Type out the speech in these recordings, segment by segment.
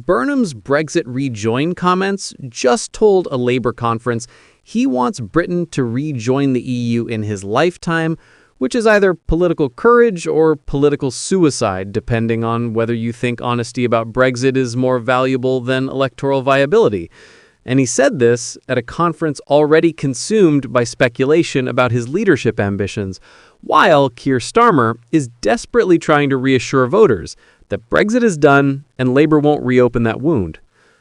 Burnham's Brexit rejoin comments just told a Labour conference he wants Britain to rejoin the EU in his lifetime, which is either political courage or political suicide, depending on whether you think honesty about Brexit is more valuable than electoral viability. And he said this at a conference already consumed by speculation about his leadership ambitions, while Keir Starmer is desperately trying to reassure voters that Brexit is done and Labour won't reopen that wound.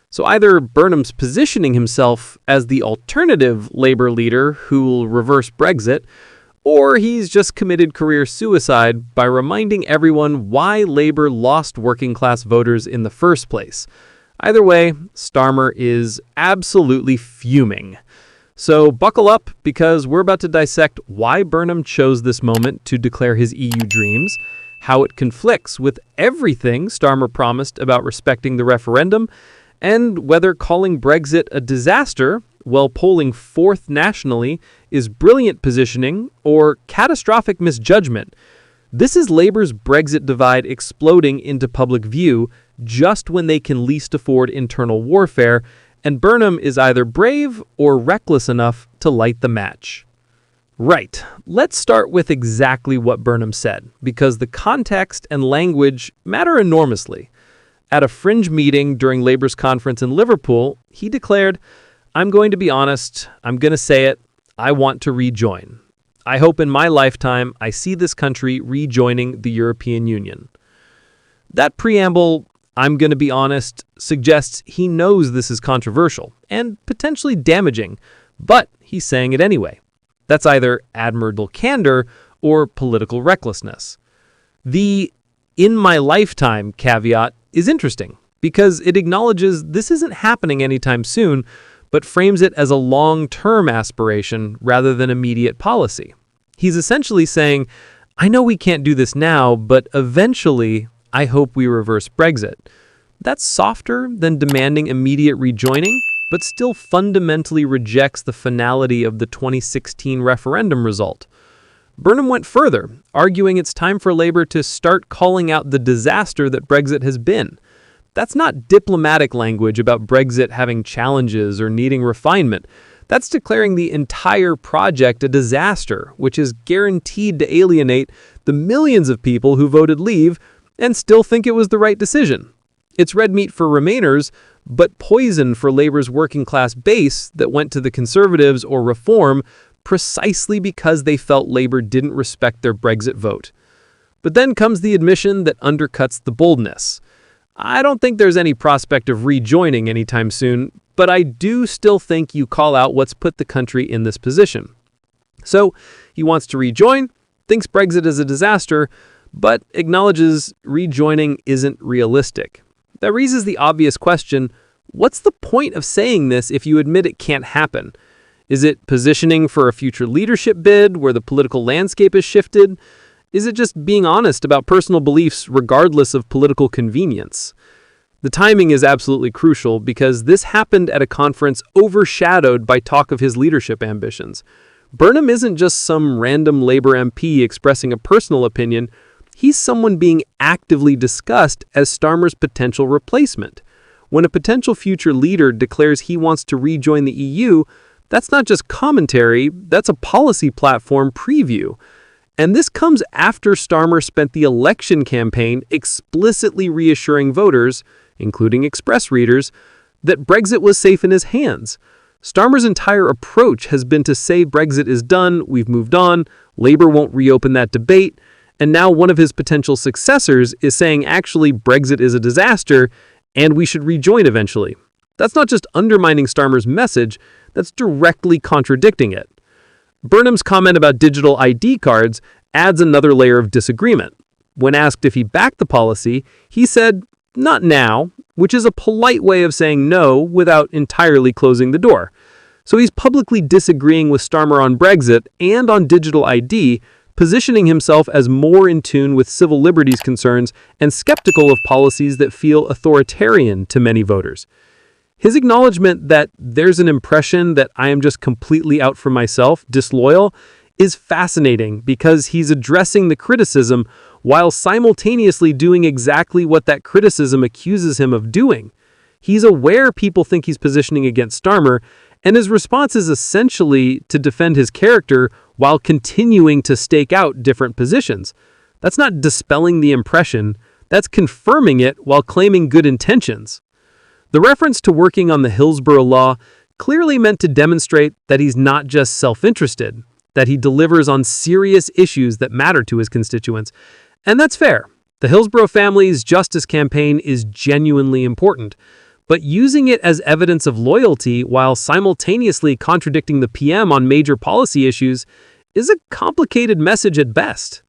So either Burnham's positioning himself as the alternative Labour leader who will reverse Brexit, or he's just committed career suicide by reminding everyone why Labour lost working-class voters in the first place. Either way, Starmer is absolutely fuming. So buckle up, because we're about to dissect why Burnham chose this moment to declare his EU dreams, how it conflicts with everything Starmer promised about respecting the referendum, and whether calling Brexit a disaster while polling fourth nationally is brilliant positioning or catastrophic misjudgment. This is Labour's Brexit divide exploding into public view just when they can least afford internal warfare, and Burnham is either brave or reckless enough to light the match. Right, let's start with exactly what Burnham said, because the context and language matter enormously. At a fringe meeting during Labour's conference in Liverpool, he declared, "I'm going to be honest, I'm going to say it, I want to rejoin. I hope in my lifetime I see this country rejoining the European Union." That preamble, "I'm going to be honest," suggests he knows this is controversial and potentially damaging, but he's saying it anyway. That's either admirable candor or political recklessness. The "in my lifetime" caveat is interesting because it acknowledges this isn't happening anytime soon, but frames it as a long-term aspiration rather than immediate policy. He's essentially saying, I know we can't do this now, but eventually I hope we reverse Brexit. That's softer than demanding immediate rejoining, but still fundamentally rejects the finality of the 2016 referendum result. Burnham went further, arguing it's time for Labour to start calling out the disaster that Brexit has been. That's not diplomatic language about Brexit having challenges or needing refinement. That's declaring the entire project a disaster, which is guaranteed to alienate the millions of people who voted leave and still think it was the right decision. It's red meat for Remainers, but poison for Labour's working-class base that went to the Conservatives or Reform precisely because they felt Labour didn't respect their Brexit vote. But then comes the admission that undercuts the boldness. I don't think there's any prospect of rejoining anytime soon, but I do still think you call out what's put the country in this position. So he wants to rejoin, thinks Brexit is a disaster, but acknowledges rejoining isn't realistic. That raises the obvious question, what's the point of saying this if you admit it can't happen? Is it positioning for a future leadership bid where the political landscape has shifted? Is it just being honest about personal beliefs regardless of political convenience? The timing is absolutely crucial because this happened at a conference overshadowed by talk of his leadership ambitions. Burnham isn't just some random Labour MP expressing a personal opinion. He's someone being actively discussed as Starmer's potential replacement. When a potential future leader declares he wants to rejoin the EU, that's not just commentary, that's a policy platform preview. And this comes after Starmer spent the election campaign explicitly reassuring voters, including Express readers, that Brexit was safe in his hands. Starmer's entire approach has been to say Brexit is done, we've moved on, Labour won't reopen that debate, and now one of his potential successors is saying actually Brexit is a disaster and we should rejoin eventually. That's not just undermining Starmer's message, that's directly contradicting it. Burnham's comment about digital ID cards adds another layer of disagreement. When asked if he backed the policy, he said, "Not now," which is a polite way of saying no without entirely closing the door. So he's publicly disagreeing with Starmer on Brexit and on digital ID, positioning himself as more in tune with civil liberties concerns and skeptical of policies that feel authoritarian to many voters. His acknowledgement that there's an impression that I am just completely out for myself, disloyal, is fascinating because he's addressing the criticism while simultaneously doing exactly what that criticism accuses him of doing. He's aware people think he's positioning against Starmer, and his response is essentially to defend his character while continuing to stake out different positions. That's not dispelling the impression, that's confirming it while claiming good intentions. The reference to working on the Hillsborough Law clearly meant to demonstrate that he's not just self-interested, that he delivers on serious issues that matter to his constituents. And that's fair. The Hillsborough family's justice campaign is genuinely important, but using it as evidence of loyalty while simultaneously contradicting the PM on major policy issues is a complicated message at best.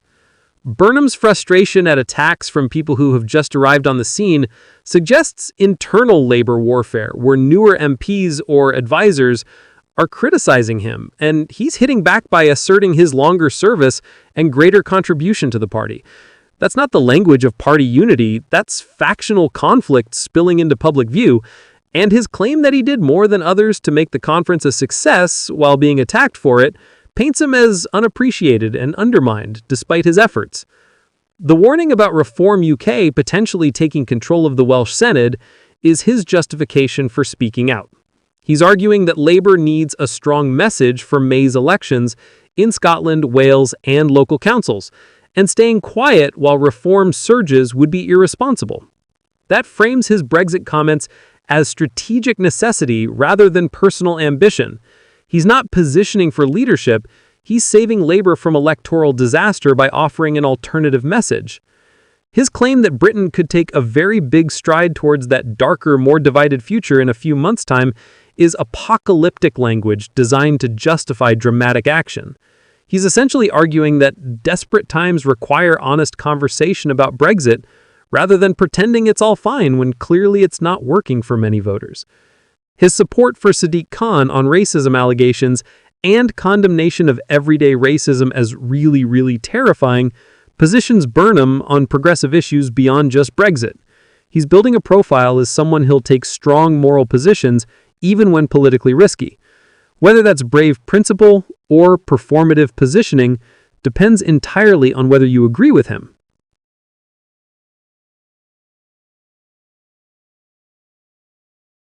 Burnham's frustration at attacks from people who have just arrived on the scene suggests internal labor warfare, where newer MPs or advisors are criticizing him, and he's hitting back by asserting his longer service and greater contribution to the party. That's not the language of party unity, that's factional conflict spilling into public view, and his claim that he did more than others to make the conference a success while being attacked for it paints him as unappreciated and undermined despite his efforts. The warning about Reform UK potentially taking control of the Welsh Senedd is his justification for speaking out. He's arguing that Labour needs a strong message for May's elections in Scotland, Wales, and local councils, and staying quiet while Reform surges would be irresponsible. That frames his Brexit comments as strategic necessity rather than personal ambition. He's not positioning for leadership, he's saving Labour from electoral disaster by offering an alternative message. His claim that Britain could take a very big stride towards that darker, more divided future in a few months' time is apocalyptic language designed to justify dramatic action. He's essentially arguing that desperate times require honest conversation about Brexit rather than pretending it's all fine when clearly it's not working for many voters. His support for Sadiq Khan on racism allegations and condemnation of everyday racism as really, really terrifying positions Burnham on progressive issues beyond just Brexit. He's building a profile as someone who'll take strong moral positions even when politically risky. Whether that's brave principle or performative positioning depends entirely on whether you agree with him.